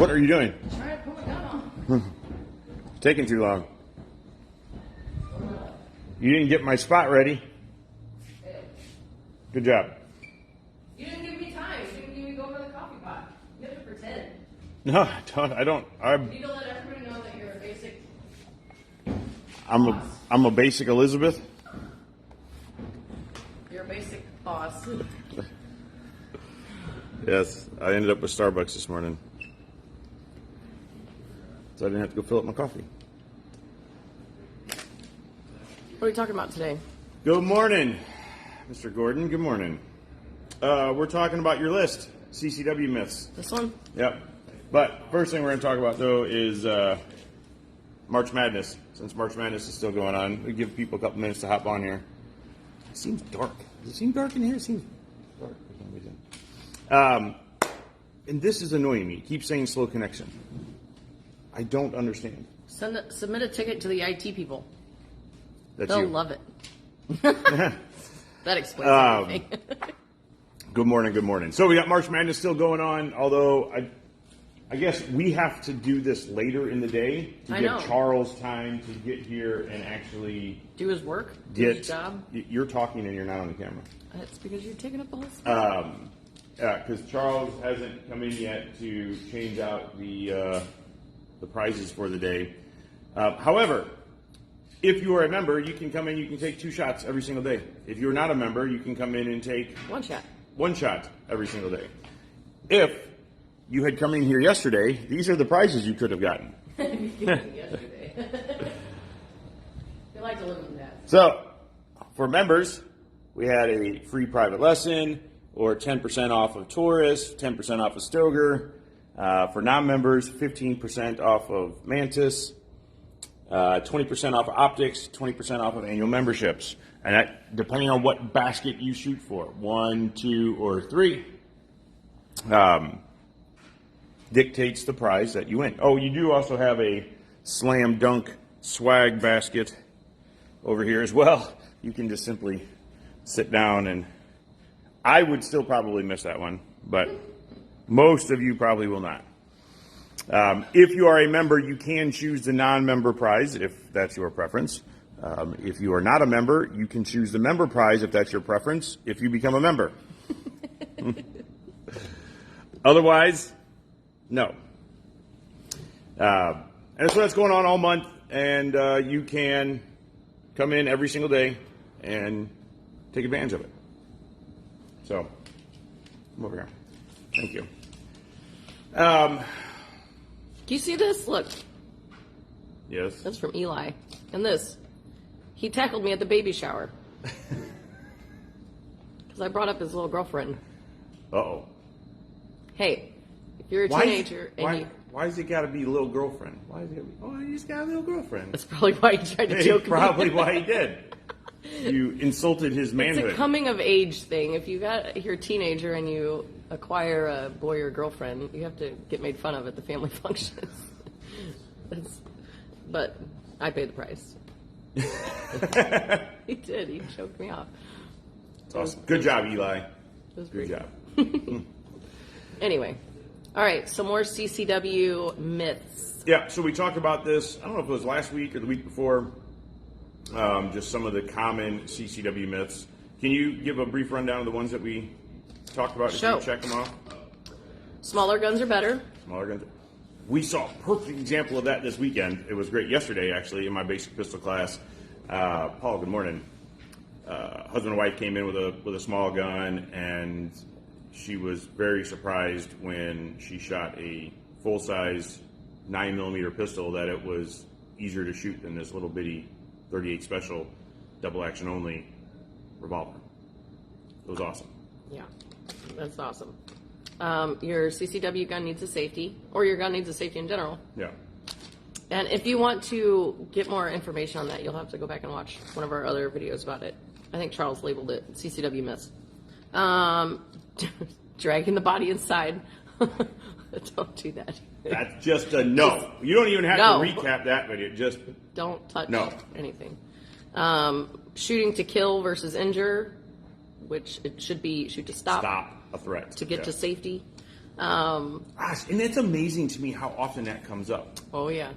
What are you doing? Trying to put my gun on. It's taking too long. You didn't get my spot ready. Good job. You didn't give me time. You didn't give me go for the coffee pot. You have to pretend. No, I don't. You need to let everybody know that you're a basic. I'm a basic Elizabeth. You're a basic boss. Yes, I ended up with Starbucks this morning, so I didn't have to go fill up my coffee. What are we talking about today? Good morning, Mr. Gordon. Good morning. We're talking about your list, CCW Myths. This one? Yep. But first thing we're going to talk about, though, is March Madness. Since March Madness is still going on, we give people a couple minutes to hop on here. It seems dark. Does it seem dark in here? It seems dark for some reason. And this is annoying me. It keeps saying slow connection. I don't understand. Submit a ticket to the IT people. They'll love it. That explains everything. Good morning, good morning. So we got March Madness still going on, although I guess we have to do this later in the day to give Charles time to get here and actually do his work, do his job. You're talking and you're not on the camera. That's because you're taking up the whole space. Because Charles hasn't come in yet to change out the prizes for the day. However, if you are a member, you can come in, you can take 2 shots every single day. If you're not a member, you can come in and take 1 shot. 1 shot every single day. If you had come in here yesterday, these are the prizes you could have gotten. Yesterday. You like to live in that. So, for members, we had a free private lesson, or 10% off of Taurus, 10% off of Stoger. For non-members, 15% off of Mantis, 20% off of Optics, 20% off of annual memberships. And that, depending on what basket you shoot for, 1, 2, or 3, dictates the prize that you win. Oh, you do also have a slam dunk swag basket over here as well. You can just simply sit down, and I would still probably miss that one, but most of you probably will not. If you are a member, you can choose the non-member prize if that's your preference. If you are not a member, you can choose the member prize if that's your preference if you become a member. Otherwise, no. And so that's going on all month, and you can come in every single day and take advantage of it. So, come over here. Thank you. Do you see this? Look. Yes. That's from Eli. And this. He tackled me at the baby shower. Because I brought up his little girlfriend. Uh-oh. Hey, if you're a teenager why has it got to be little girlfriend? Why is it? Oh, he's got a little girlfriend. That's probably why he tried to joke me. Probably why he did. You insulted his manhood. It's a coming of age thing. If you're a teenager and you acquire a boy or girlfriend, you have to get made fun of at the family functions. But I paid the price. He did. He choked me off. Awesome. Good job, Eli. It was Good job. Anyway. All right. Some more CCW myths. Yeah. So we talked about this. I don't know if it was last week or the week before. Just some of the common CCW myths. Can you give a brief rundown of the ones that we talked about? Sure. If you check them off. Smaller guns are better. Smaller guns. We saw a perfect example of that this weekend. It was great yesterday, actually, in my basic pistol class. Paul, good morning. Husband and wife came in with a small gun, and she was very surprised when she shot a full-size 9mm pistol that it was easier to shoot than this little bitty 38 special double action only revolver. It was awesome. Yeah, that's awesome. Your CCW gun needs a safety, or your gun needs a safety in general. Yeah. And if you want to get more information on that, you'll have to go back and watch one of our other videos about it. I think Charles labeled it CCW Myths. Dragging the body inside. Don't do that. That's just a no. You don't even have to recap that video. Just don't touch anything. Shooting to kill versus injure, which it should be shoot to stop. Stop a threat. To get to safety. Gosh, and it's amazing to me how often that comes up. Oh yeah.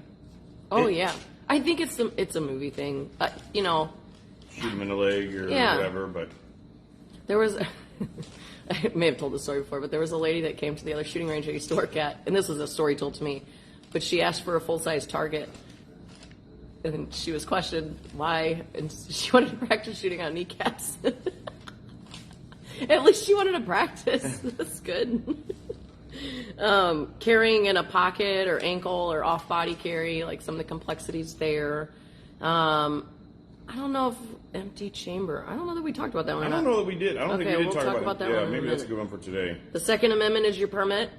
I think it's a movie thing. You know, shoot him in the leg or whatever. But there was. I may have told this story before, but there was a lady that came to the other shooting range I used to work at, and this was a story told to me. But she asked for a full-size target, and she was questioned why, and she wanted to practice shooting on kneecaps. At least she wanted to practice. That's good. Carrying in a pocket or ankle or off-body carry, like some of the complexities there. I don't know if empty chamber. I don't know that we talked about that one. I don't know that we did. I don't think we did talk about that one. one. Yeah, maybe that's a good one for today. The Second Amendment is your permit,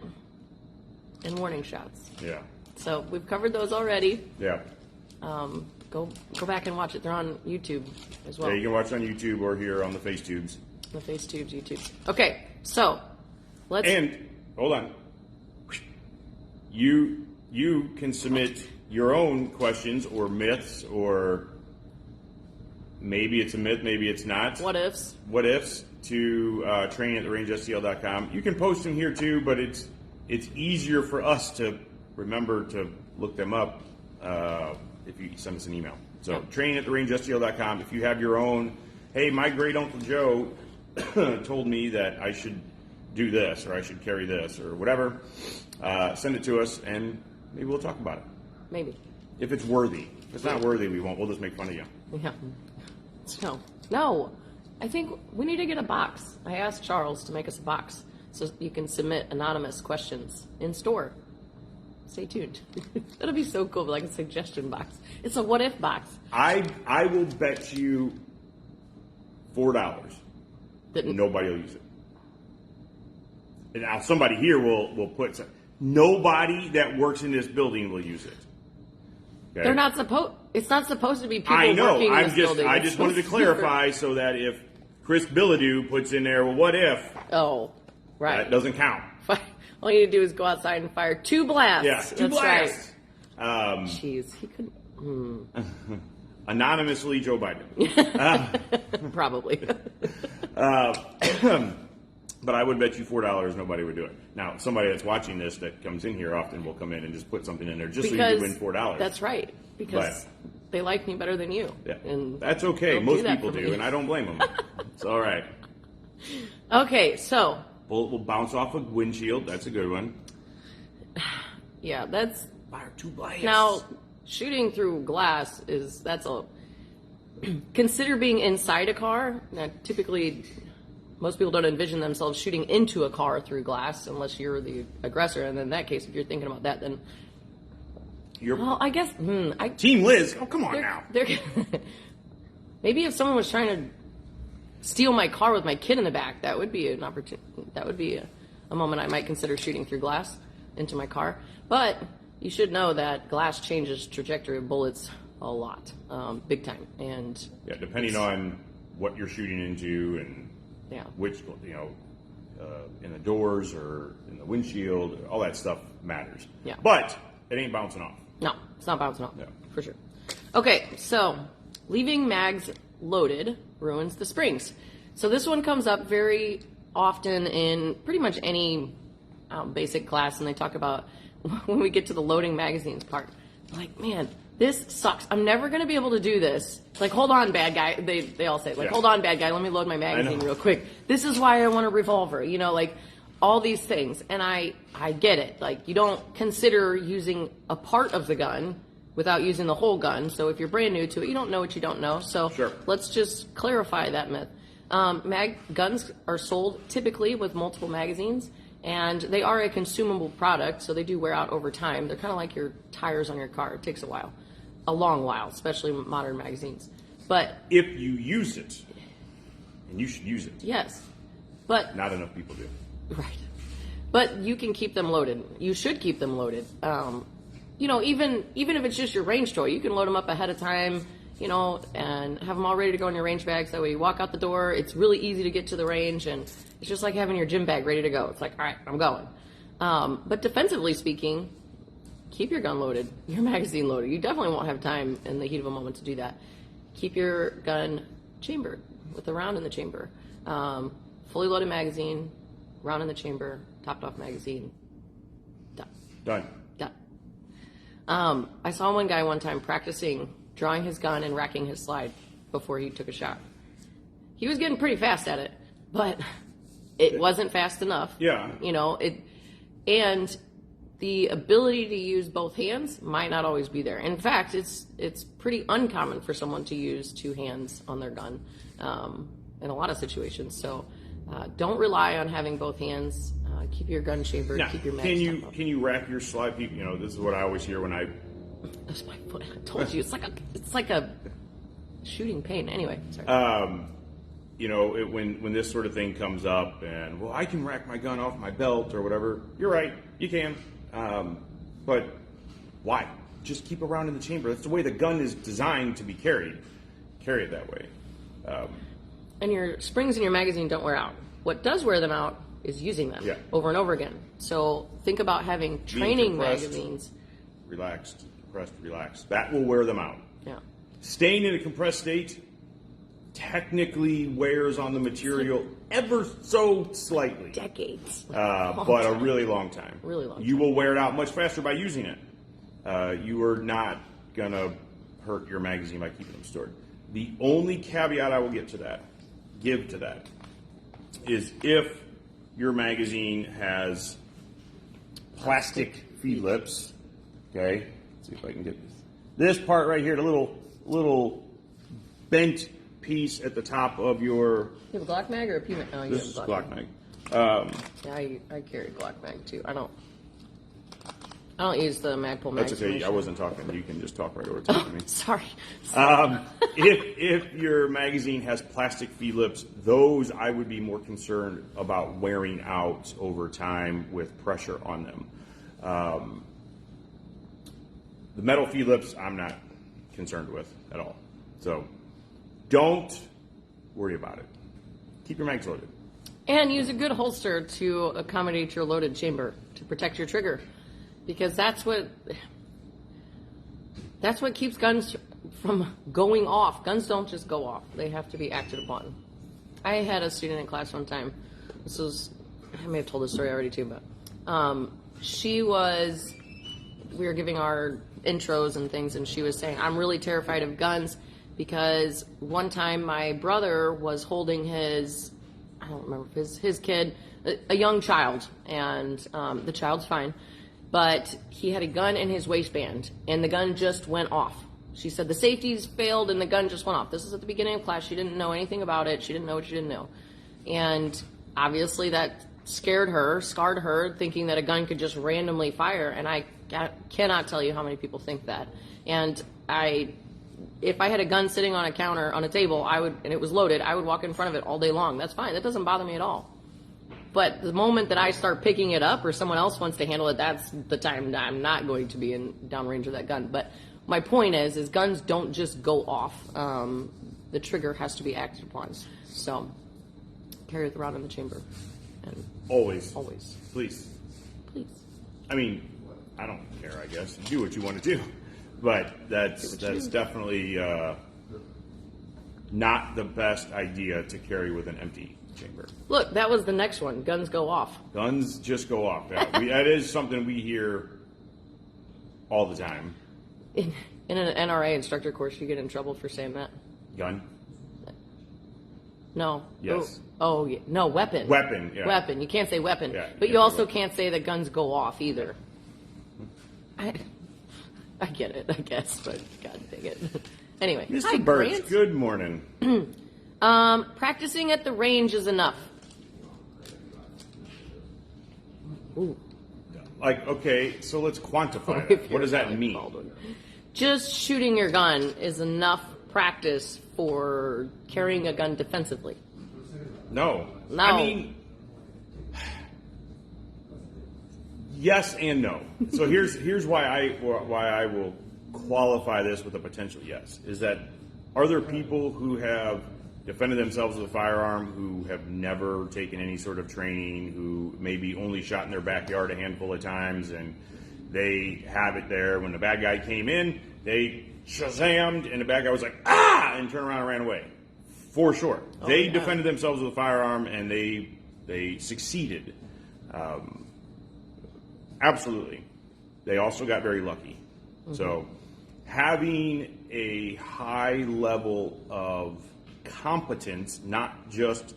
and warning shots. Yeah. So we've covered those already. Yeah. Go back and watch it. They're on YouTube as well. Yeah, you can watch it on YouTube or here on the FaceTubes. The FaceTubes, YouTube. Okay, so let's. And hold on. You can submit your own questions or myths, or maybe it's a myth, maybe it's not. What ifs? What ifs to training@therangesstl.com. You can post them here too, but it's easier for us to remember to look them up if you send us an email. So training@therangesstl.com. If you have your own, hey, my great Uncle Joe told me that I should do this or I should carry this or whatever, send it to us and maybe we'll talk about it. Maybe. If it's worthy. If it's not worthy, we won't. We'll just make fun of you. Yeah. No. I think we need to get a box. I asked Charles to make us a box so you can submit anonymous questions in store. Stay tuned. That'll be so cool, like a suggestion box. It's a what if box. I will bet you $4 that nobody will use it. And now somebody here will put some. Nobody that works in this building will use it. Okay? They're not supposed. It's not supposed to be people I know. working in this building. I just wanted to clarify so that if Chris Billadew puts in there, well, what if? Oh, right. That doesn't count. All you need to do is go outside and fire 2 blasts. Yeah, 2 blasts. Right. Jeez, he could. Anonymously, Joe Biden. Probably. But I would bet you $4 nobody would do it. Now, somebody that's watching this that comes in here often will come in and just put something in there just so you can win $4. That's right. Because they like me better than you. Yeah. And that's okay. Most people do, and I don't blame them. It's all right. Okay, so. Bullet will bounce off a windshield. That's a good one. Yeah, that's. Fire 2 blasts. Now, shooting through glass that's a. Consider being inside a car. Now, typically, most people don't envision themselves shooting into a car through glass unless you're the aggressor. And in that case, if you're thinking about that, then. Well, I guess. Team Liz. Oh, come on now. Maybe if someone was trying to steal my car with my kid in the back, that would be an opportunity. That would be a moment I might consider shooting through glass into my car. But you should know that glass changes trajectory of bullets a lot, big time. And yeah, depending on what you're shooting into and which, in the doors or in the windshield, all that stuff matters. Yeah. But it ain't bouncing off. No, it's not bouncing off. No. For sure. Okay, so leaving mags loaded ruins the springs. So this one comes up very often in pretty much any basic class, and they talk about when we get to the loading magazines part. Like, man, this sucks. I'm never going to be able to do this. Like, hold on, bad guy. They all say, like, hold on, bad guy. Let me load my magazine real quick. This is why I want a revolver. Like, all these things. And I get it. Like, you don't consider using a part of the gun without using the whole gun. So if you're brand new to it, you don't know what you don't know. So let's just clarify that myth. Guns are sold typically with multiple magazines, and they are a consumable product, so they do wear out over time. They're kind of like your tires on your car. It takes a long while, especially modern magazines. But if you use it, and you should use it. Yes, but not enough people do. Right, but you can keep them loaded. You should keep them loaded. Even if it's just your range toy, you can load them up ahead of time. And have them all ready to go in your range bags. That way you walk out the door, it's really easy to get to the range, and it's just like having your gym bag ready to go. It's like, all right, I'm going. But defensively speaking, keep your gun loaded, your magazine loaded. You definitely won't have time in the heat of a moment to do that. Keep your gun chambered with a round in the chamber. Fully loaded magazine, round in the chamber, topped off magazine, done. I saw one guy one time practicing drawing his gun and racking his slide before he took a shot. He was getting pretty fast at it, but it wasn't fast enough. Yeah. And the ability to use both hands might not always be there. In fact, it's pretty uncommon for someone to use two hands on their gun in a lot of situations. So don't rely on having both hands. Keep your gun chambered. Now, keep your mags can you rack your slide? This is what I always hear when I. That's my foot. I told you it's like a shooting pain. Anyway, sorry. When this sort of thing comes up, and I can rack my gun off my belt or whatever. You're right, you can. But why? Just keep it around in the chamber. That's the way the gun is designed to be carried. Carry it that way. And your springs in your magazine don't wear out. What does wear them out is using them over and over again. So think about having training magazines. Relaxed, compressed, relaxed. That will wear them out. Yeah. Staying in a compressed state technically wears on the material ever so slightly. Decades. But a really long time. Really long time. You will wear it out much faster by using it. You are not going to hurt your magazine by keeping them stored. The only caveat I will give to that, is if your magazine has plastic feed lips, okay? Let's see if I can get this part right here, the little bent piece at the top of your. You have a Glock mag or a P mag? No, This is Glock mag. I carry a Glock mag too. I don't use the Magpul mag. That's okay. I wasn't talking. You can just talk right over top of me. Sorry. If your magazine has plastic feed lips, those I would be more concerned about wearing out over time with pressure on them. The metal feed lips, I'm not concerned with at all. So don't worry about it. Keep your mags loaded. And use a good holster to accommodate your loaded chamber to protect your trigger. Because that's what keeps guns from going off. Guns don't just go off. They have to be acted upon. I had a student in class one time. I may have told this story already too, but we were giving our intros and things, and she was saying, I'm really terrified of guns because one time my brother was holding his kid, a young child, and the child's fine. But he had a gun in his waistband, and the gun just went off. She said the safeties failed, and the gun just went off. This is at the beginning of class. She didn't know anything about it. She didn't know what she didn't know. And obviously that scared her, scarred her, thinking that a gun could just randomly fire. And I cannot tell you how many people think that. And if I had a gun sitting on a counter, on a table, and it was loaded, I would walk in front of it all day long. That's fine. That doesn't bother me at all. But the moment that I start picking it up or someone else wants to handle it, that's the time that I'm not going to be in downrange of that gun. But my point is guns don't just go off. The trigger has to be acted upon. So carry it around in the chamber. And Always. Please. I mean, I don't care, I guess. Do what you want to do. But that's definitely not the best idea to carry with an empty chamber. Look, that was the next one. Guns go off. Guns just go off. Yeah. That is something we hear all the time. In an NRA instructor course, you get in trouble for saying that. Gun? No. Yes. Oh yeah. No, weapon. Weapon, yeah. Weapon. You can't say weapon. Yeah, but you also can't say that guns go off either. I get it, I guess, but god dang it. Anyway. Mr. Hi, Birch, Grant. good morning. Practicing at the range is enough. Ooh. Like, okay, so let's quantify it. What does that mean? Just shooting your gun is enough practice for carrying a gun defensively. No. No. I mean, yes and no. So here's why I will qualify this with a potential yes. Is that are there people who have defended themselves with a firearm who have never taken any sort of training, who maybe only shot in their backyard a handful of times, and they have it there. When the bad guy came in, they shazammed, and the bad guy was like, ah, and turned around and ran away. For sure. They defended themselves with a firearm, and they They succeeded. Absolutely. They also got very lucky. So having a high level of competence, not just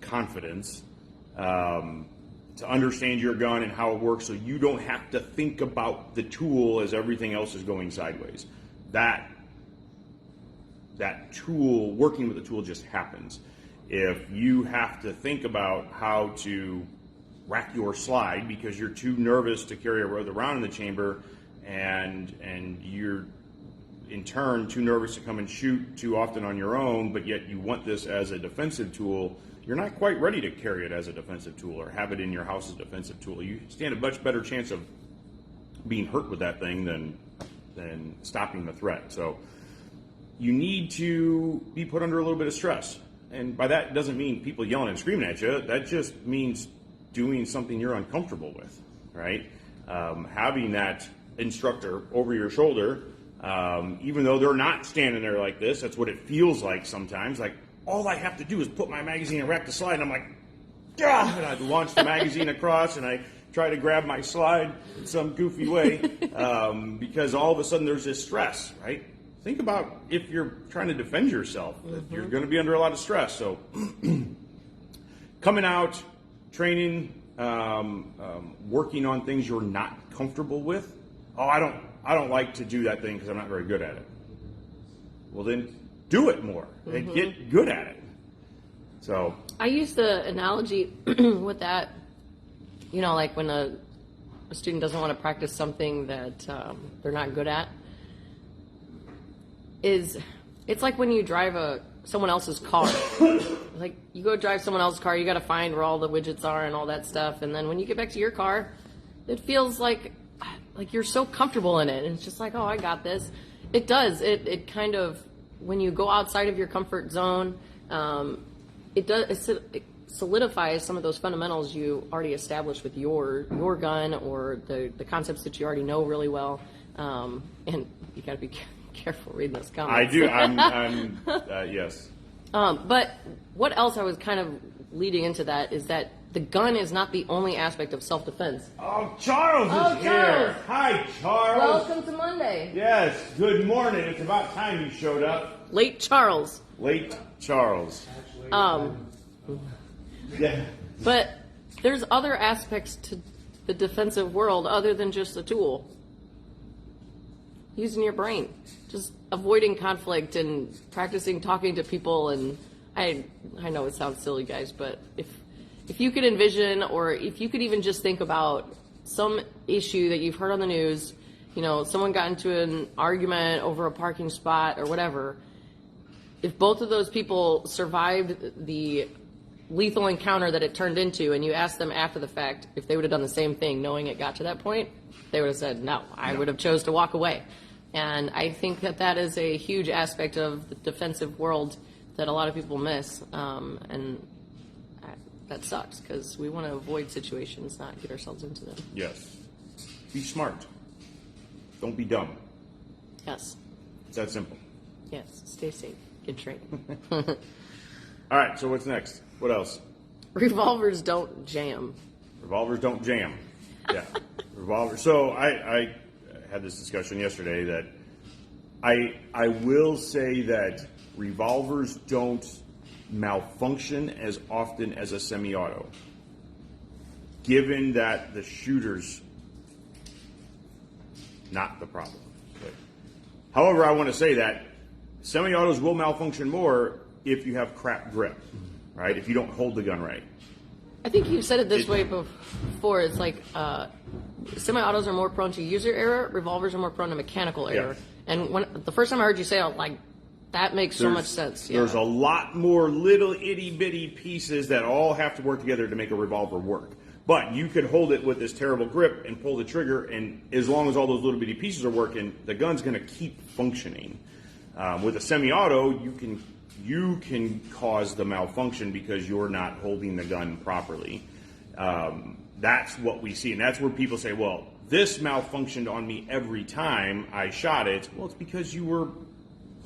confidence, to understand your gun and how it works so you don't have to think about the tool as everything else is going sideways. That tool, working with the tool, just happens. If you have to think about how to rack your slide because you're too nervous to carry a round in the chamber, and you're in turn too nervous to come and shoot too often on your own, but yet you want this as a defensive tool, you're not quite ready to carry it as a defensive tool or have it in your house as a defensive tool. You stand a much better chance of being hurt with that thing than stopping the threat. So you need to be put under a little bit of stress. And by that, it doesn't mean people yelling and screaming at you. That just means doing something you're uncomfortable with, right? Having that instructor over your shoulder, even though they're not standing there like this, that's what it feels like sometimes. Like, all I have to do is put my magazine and rack the slide, and I'm like, ah! And I launch the magazine across, and I try to grab my slide in some goofy way, because all of a sudden there's this stress, right? Think about if you're trying to defend yourself, you're going to be under a lot of stress. So coming out, training, working on things you're not comfortable with. Oh, I don't like to do that thing because I'm not very good at it. Well, then do it more and get good at it. So I use the analogy with that, like when a student doesn't want to practice something that they're not good at. It's like when you drive someone else's car. Like, you go drive someone else's car, you got to find where all the widgets are and all that stuff, and then when you get back to your car, it feels like you're so comfortable in it, and it's just like, oh, I got this. It does. It kind of, when you go outside of your comfort zone, it solidifies some of those fundamentals you already established with your gun, or the concepts that you already know really well, and you got to be careful reading those comments. I do. I'm yes. But what else I was kind of leading into that is that the gun is not the only aspect of self-defense. Oh, Charles is here. Hi, Charles. Welcome to Monday. Yes, good morning. It's about time you showed up. Late Charles. Late Charles. Yeah. But there's other aspects to the defensive world other than just a tool. Using your brain, just avoiding conflict and practicing talking to people. And I know it sounds silly, guys, but if you could envision, or if you could even just think about some issue that you've heard on the news, someone got into an argument over a parking spot or whatever. If both of those people survived the lethal encounter that it turned into, and you asked them after the fact if they would have done the same thing knowing it got to that point, they would have said, no, I would have chose to walk away. And I think that is a huge aspect of the defensive world that a lot of people miss. And that sucks, because we want to avoid situations, not get ourselves into them. Yes. Be smart. Don't be dumb. Yes. It's that simple. Yes. Stay safe. Get trained. All right, so what's next? What else? Revolvers don't jam. Revolvers don't jam. Yeah. Revolvers. So I had this discussion yesterday that I will say that revolvers don't malfunction as often as a semi-auto, given that the shooter's not the problem. But, however, I want to say that semi-autos will malfunction more if you have crap grip, right? If you don't hold the gun right. I think you said it this way before. It's like semi-autos are more prone to user error. Revolvers are more prone to mechanical error. Yeah. And the first time I heard you say it, I was like, that makes so much sense. Yeah. There's a lot more little itty-bitty pieces that all have to work together to make a revolver work. But you could hold it with this terrible grip and pull the trigger, and as long as all those little bitty pieces are working, the gun's going to keep functioning. With a semi-auto, you can cause the malfunction because you're not holding the gun properly. That's what we see, and that's where people say, well, this malfunctioned on me every time I shot it. Well, it's because you were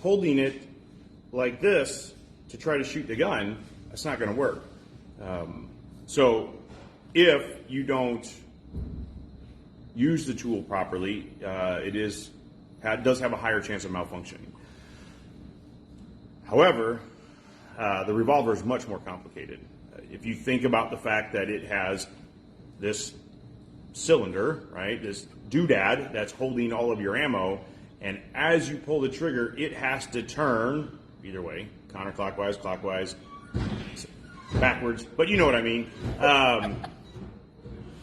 holding it like this to try to shoot the gun. That's not going to work. So if you don't use the tool properly, it does have a higher chance of malfunctioning. However, the revolver is much more complicated. If you think about the fact that it has this cylinder, right, this doodad that's holding all of your ammo, and as you pull the trigger, it has to turn either way, counterclockwise, clockwise, backwards, but you know what I mean.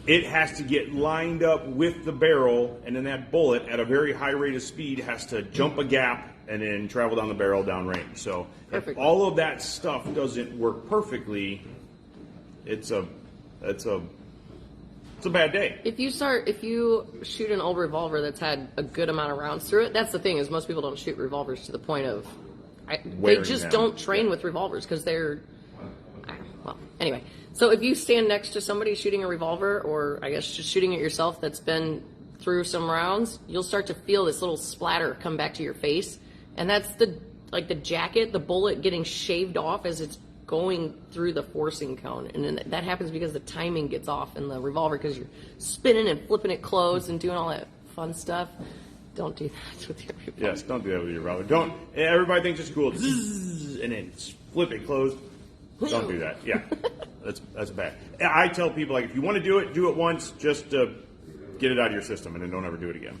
It has to get lined up with the barrel, and then that bullet at a very high rate of speed has to jump a gap and then travel down the barrel downrange. So if all of that stuff doesn't work perfectly, it's a bad day. If you shoot an old revolver that's had a good amount of rounds through it, that's the thing, is most people don't shoot revolvers to the point of they just don't train with revolvers because they're, well, anyway. So if you stand next to somebody shooting a revolver, or I guess just shooting it yourself, that's been through some rounds, you'll start to feel this little splatter come back to your face, and that's the jacket, the bullet getting shaved off as it's going through the forcing cone, and then that happens because the timing gets off in the revolver because you're spinning and flipping it closed and doing all that fun stuff. Don't do that with your revolver. Yes, don't do that with your revolver. Don't. Everybody thinks it's cool, zzz, and then flip it closed. Don't do that. Yeah, that's bad. I tell people, like, if you want to do it once, just to get it out of your system, and then don't ever do it again.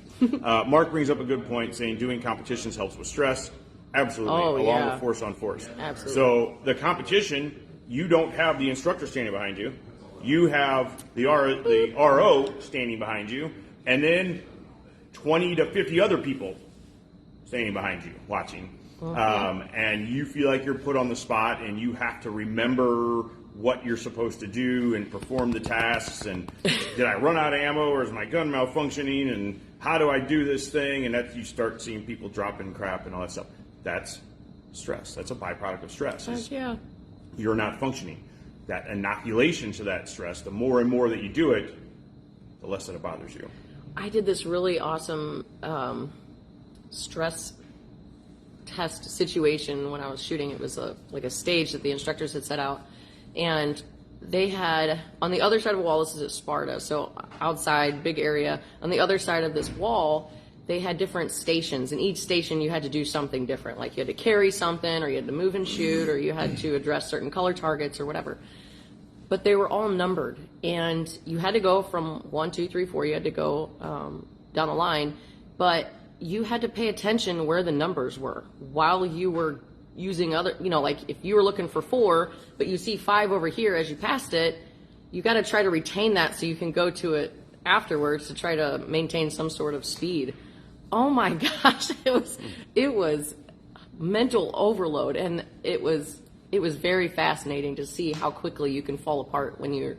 Mark brings up a good point, saying doing competitions helps with stress. Absolutely, along with force on force. Absolutely. So the competition, you don't have the instructor standing behind you. You have the RO standing behind you, and then 20 to 50 other people standing behind you, watching. And you feel like you're put on the spot, and you have to remember what you're supposed to do and perform the tasks, and did I run out of ammo, or is my gun malfunctioning, and how do I do this thing, and that you start seeing people dropping crap and all that stuff. That's stress. That's a byproduct of stress. Yeah. You're not functioning. That inoculation to that stress, the more and more that you do it, the less that it bothers you. I did this really awesome stress test situation when I was shooting. It was like a stage that the instructors had set out, and they had on the other side of the wall, this is at Sparta, so outside, big area, on the other side of this wall they had different stations, and each station you had to do something different, like you had to carry something, or you had to move and shoot, or you had to address certain color targets or whatever. But they were all numbered, and you had to go from 1, 2, 3, 4, you had to go down the line, but you had to pay attention where the numbers were while you were using other, like if you were looking for 4, but you see 5 over here as you passed it, you got to try to retain that so you can go to it afterwards to try to maintain some sort of speed. Oh my gosh, it was mental overload, and it was very fascinating to see how quickly you can fall apart when you're,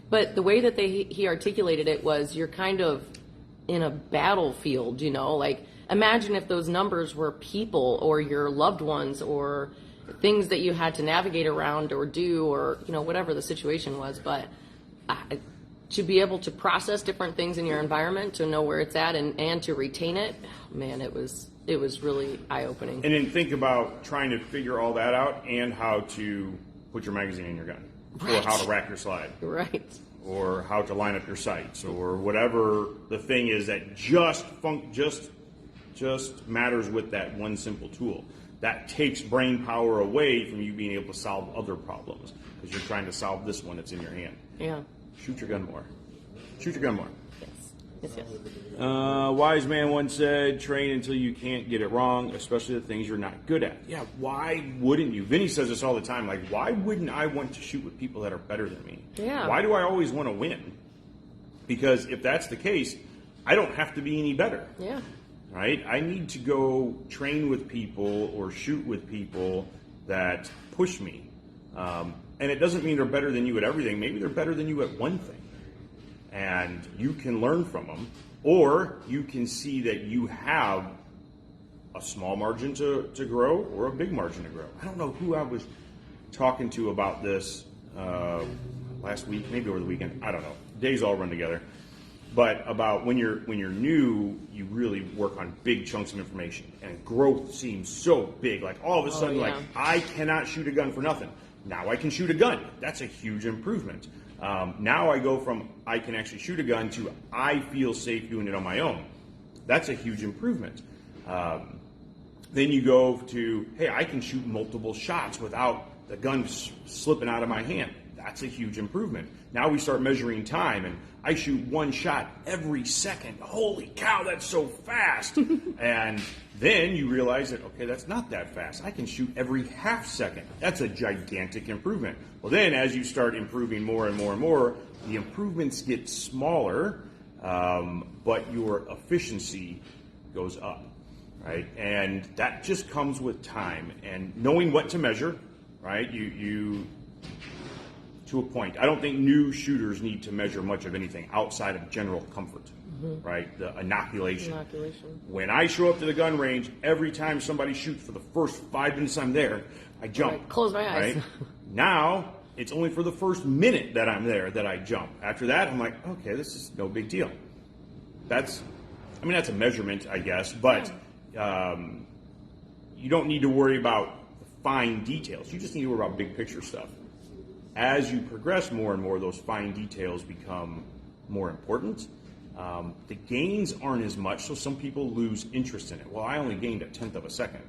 but the way that he articulated it was you're kind of in a battlefield, like imagine if those numbers were people or your loved ones or things that you had to navigate around or do, or whatever the situation was. But to be able to process different things in your environment, to know where it's at, and to retain it, man, it was really eye-opening. And then think about trying to figure all that out and how to put your magazine in your gun, right, or how to rack your slide, right, or how to line up your sights, or whatever the thing is that just matters with that one simple tool. That takes brain power away from you being able to solve other problems because you're trying to solve this one that's in your hand. Yeah. Shoot your gun more. Shoot your gun more. Yes. Wise man once said, train until you can't get it wrong, especially the things you're not good at. Yeah, why wouldn't you? Vinny says this all the time, like, why wouldn't I want to shoot with people that are better than me? Yeah. Why do I always want to win? Because if that's the case, I don't have to be any better. Yeah. Right? I need to go train with people or shoot with people that push me. And it doesn't mean they're better than you at everything. Maybe they're better than you at one thing. And you can learn from them. Or you can see that you have a small margin to grow or a big margin to grow. I don't know who I was talking to about this last week, maybe over the weekend. I don't know. Days all run together. But about when you're new, you really work on big chunks of information, and growth seems so big. Like all of a sudden, like I cannot shoot a gun for nothing. Now I can shoot a gun. That's a huge improvement. Now I go from I can actually shoot a gun to I feel safe doing it on my own. That's a huge improvement. Then you go to, hey, I can shoot multiple shots without the gun slipping out of my hand. That's a huge improvement. Now we start measuring time, and I shoot one shot every second. Holy cow, that's so fast. And then you realize that, okay, that's not that fast. I can shoot every half second. That's a gigantic improvement. Well, then as you start improving more and more and more, the improvements get smaller, but your efficiency goes up, right? And that just comes with time and knowing what to measure, right? You to a point. I don't think new shooters need to measure much of anything outside of general comfort, right? The inoculation. When I show up to the gun range, every time somebody shoots for the first 5 minutes I'm there, I jump. Right, close my eyes. Right? Now, it's only for the first minute that I'm there that I jump. After that, I'm like, okay, this is no big deal. That's a measurement, I guess, but you don't need to worry about fine details. You just need to worry about big picture stuff. As you progress more and more, those fine details become more important. The gains aren't as much, so some people lose interest in it. Well, I only gained 1/10 of a second.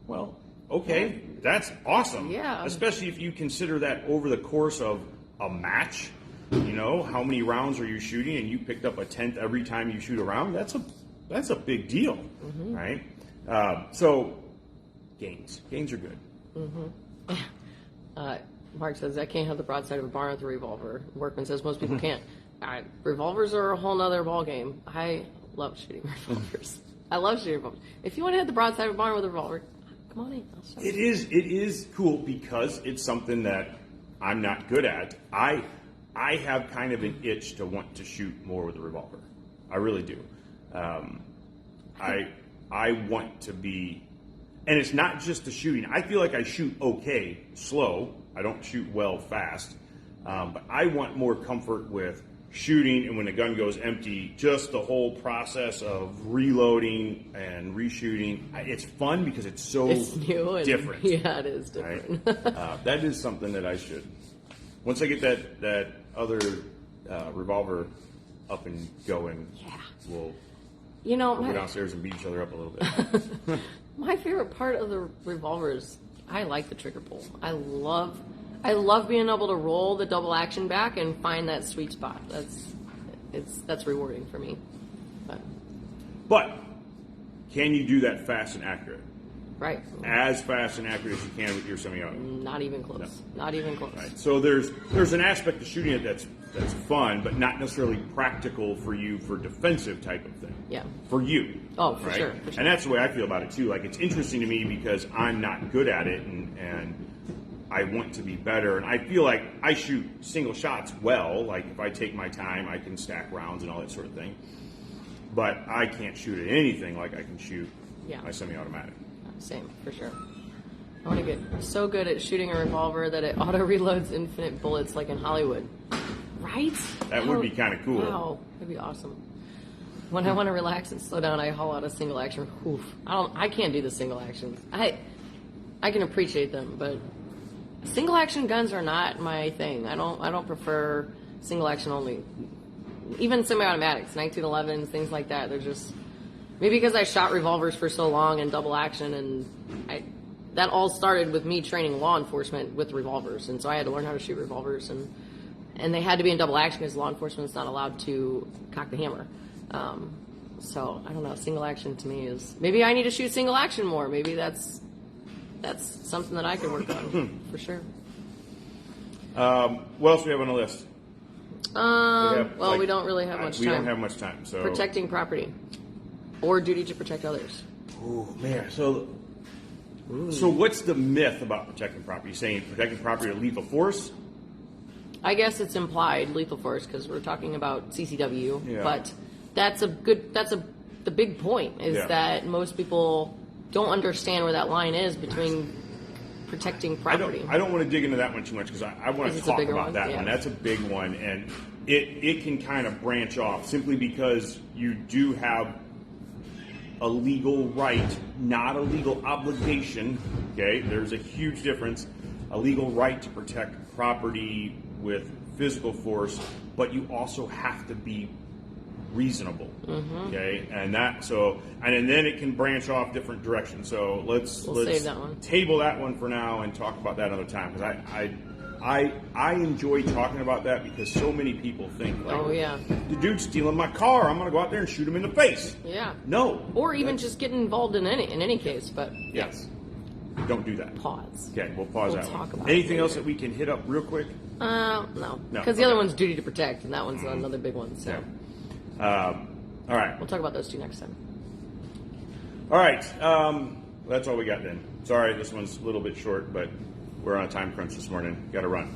Well, okay, that's awesome. Yeah. Especially if you consider that over the course of a match, you know, how many rounds are you shooting, and you picked up 1/10 every time you shoot a round. That's a big deal, right? So gains are good. Mark says, I can't have the broadside of a barn with a revolver. Workman says, most people can't. Revolvers are a whole nother ball game. I love shooting revolvers. I love shooting revolvers. If you want to hit the broadside of a barn with a revolver, come on in. It is cool because it's something that I'm not good at. I have kind of an itch to want to shoot more with a revolver. I really do. I want to be, and it's not just the shooting. I feel like I shoot okay, slow. I don't shoot well fast, but I want more comfort with shooting, and when the gun goes empty, just the whole process of reloading and reshooting. It's fun because it's so new and different. Yeah, it is different. Right? That is something that I should. Once I get that other revolver up and going, we'll go downstairs and beat each other up a little bit. My favorite part of the revolver is I like the trigger pull. I love being able to roll the double action back and find that sweet spot. That's rewarding for me. But can you do that fast and accurate? Right. As fast and accurate as you can with your semi-auto. Not even close. No. Not even close. Right. So there's an aspect to shooting it that's fun, but not necessarily practical for you for defensive type of thing. Yeah. For you. Oh, for right? sure. And that's the way I feel about it too. Like, it's interesting to me because I'm not good at it, and I want to be better. And I feel like I shoot single shots well. Like, if I take my time, I can stack rounds and all that sort of thing. But I can't shoot at anything like I can shoot my semi-automatic. Same, for sure. I want to get so good at shooting a revolver that it auto-reloads infinite bullets like in Hollywood. Right? That would be kind of cool. Wow, that'd be awesome. When I want to relax and slow down, I haul out a single action. Oof. I can't do the single actions. I can appreciate them, but single action guns are not my thing. I don't prefer single action only. Even semi-automatics, 1911s, things like that. They're just maybe because I shot revolvers for so long and double action, and that all started with me training law enforcement with revolvers, and so I had to learn how to shoot revolvers, and they had to be in double action because law enforcement's not allowed to cock the hammer. So I don't know. Single action to me is maybe I need to shoot single action more. Maybe that's something that I could work on for sure. What else do we have on the list? We don't really have much time. We don't have much time. So protecting property or duty to protect others. Oh man, so what's the myth about protecting property? You saying protecting property or lethal force? I guess it's implied lethal force because we're talking about CCW, but the big point is that most people don't understand where that line is between protecting property. I don't want to dig into that one too much because I want to talk about that one. That's a big one, and it can kind of branch off simply because you do have a legal right, not a legal obligation. Okay, there's a huge difference. a legal right to protect property with physical force, but you also have to be reasonable. Okay, and then it can branch off different directions. So let's save that one. Table that one for now and talk about that another time, because I enjoy talking about that, because so many people think, like, Oh yeah. the dude's stealing my car, I'm going to go out there and shoot him in the face. Yeah. No. Or even just get involved in any case, but Yes. Don't do that. pause. Okay, we'll pause We'll that talk one. about it Anything else later. that we can hit up real quick? No. No, Because the okay. other one's duty to protect, and that one's another big one. So Yeah. All right. we'll talk about those two next time. All right. That's all we got then. Sorry, this one's a little bit short, but we're on a time crunch this morning. Got to run.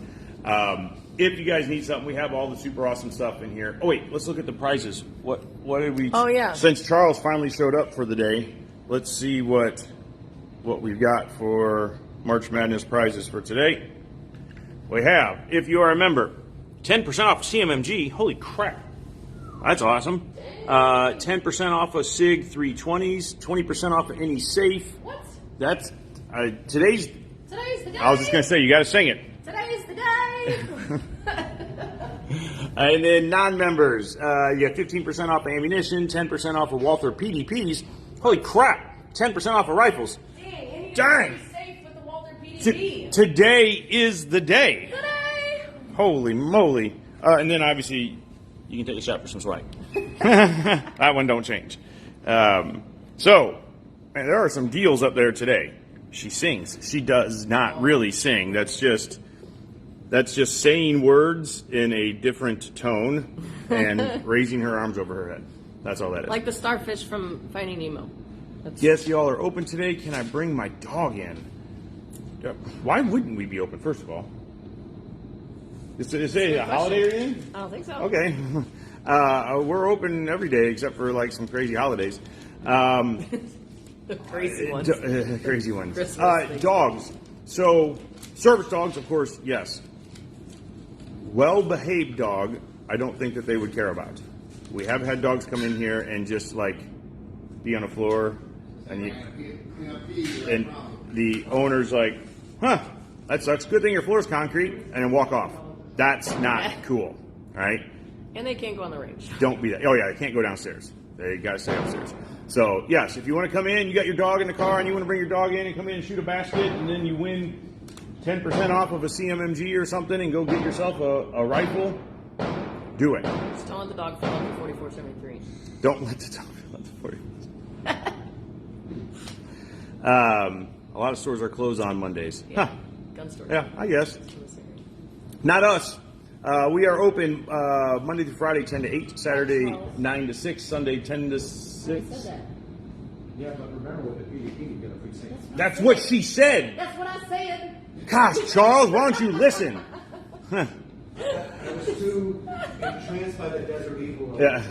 If you guys need something, we have all the super awesome stuff in here. Oh wait, let's look at the prizes. What did we? Oh, yeah. Since Charles finally showed up for the day, let's see what we've got for March Madness prizes for today. We have, if you are a member, 10% off CMMG. Holy crap, that's awesome. 10% off of SIG 320s. 20% off of any safe. What? That's today's. Today's the day. I was just gonna say, you got to sing it. Today's the day. And then non-members, you have 15% off of ammunition, 10% off of Walther PDPs. Holy crap, 10% off of rifles. Dang. Be safe with the Walther PDP. Today is the day. Today. Holy moly. And then obviously you can take a shot for some swag. That one don't change. So, man, there are some deals up there today. She sings. She does not really sing. That's just saying words in a different tone and raising her arms over her head. That's all that is. Like the starfish from Finding Nemo. Yes, y'all are open today. Can I bring my dog in? Why wouldn't we be open, first of all? Is it a holiday or anything? I don't think so. Okay. We're open every day except for like some crazy holidays. The crazy ones. Crazy ones. Christmas things. Dogs. So, service dogs, of course, yes. Well-behaved dog, I don't think that they would care about. We have had dogs come in here and just like be on the floor, and the owner's like, "Huh, that's a good thing your floor's concrete," and then walk off. That's not cool. All right. And they can't go on the range. Don't be that. Oh yeah, they can't go downstairs. They got to stay upstairs. So yes, if you want to come in, you got your dog in the car, and you want to bring your dog in and come in and shoot a basket, and then you win 10% off of a CMMG or something, and go get yourself a rifle. Do it. Just don't let the dog fall into 4473. Don't let the dog fill out the 40. A lot of stores are closed on Mondays. Yeah. Huh. Gun store. Yeah, I guess. Not us. We are open Monday through Friday, 10 to 8, Saturday, 9 to 6, Sunday, 10 to 6. Yeah, but remember with the PDP, you get a free safe. That's what she said. That's what I said. Gosh, Charles, why don't you listen? That was too entranced by the Desert Eagle. Yeah.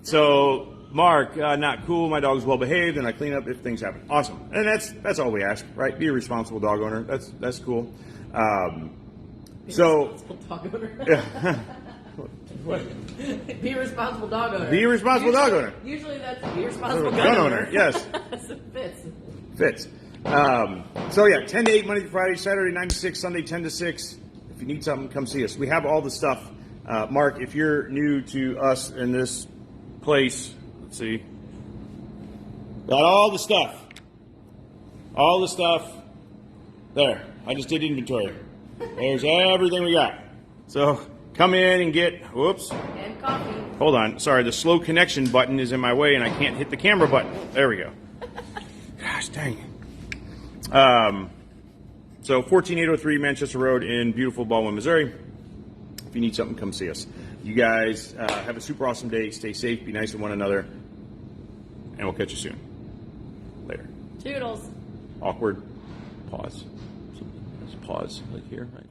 So, Mark, not cool. My dog's well behaved, and I clean up if things happen. Awesome, and that's all we ask, right? Be a responsible dog owner. That's cool. So, Responsible dog owner. yeah. What? Be a responsible dog owner. Be a responsible dog owner. Usually that's be a responsible Gun gun owner, yes. It fits. Fits. So yeah, 10 to 8 Monday to Friday, Saturday 9 to 6, Sunday 10 to 6. If you need something, come see us. We have all the stuff. Mark, if you're new to us in this place, let's see. Got all the stuff. All the stuff. There. I just did inventory. There's everything we got. So come in and get, whoops. And coffee. Hold on. Sorry, the slow connection button is in my way and I can't hit the camera button. There we go. Gosh dang it. So 14803 Manchester Road in beautiful Baldwin, Missouri. If you need something, come see us. You guys have a super awesome day. Stay safe. Be nice to one another. And we'll catch you soon. Later. Toodles. Awkward. Pause. Let's pause like here. Right?